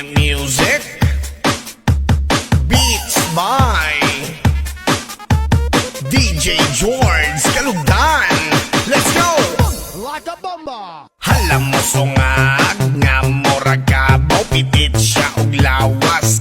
Ambient music, beats by DJ George Kalugdan. Let's go! Like a bomba. Halam mo sungag nga murag kabaw, pitit siya og lawas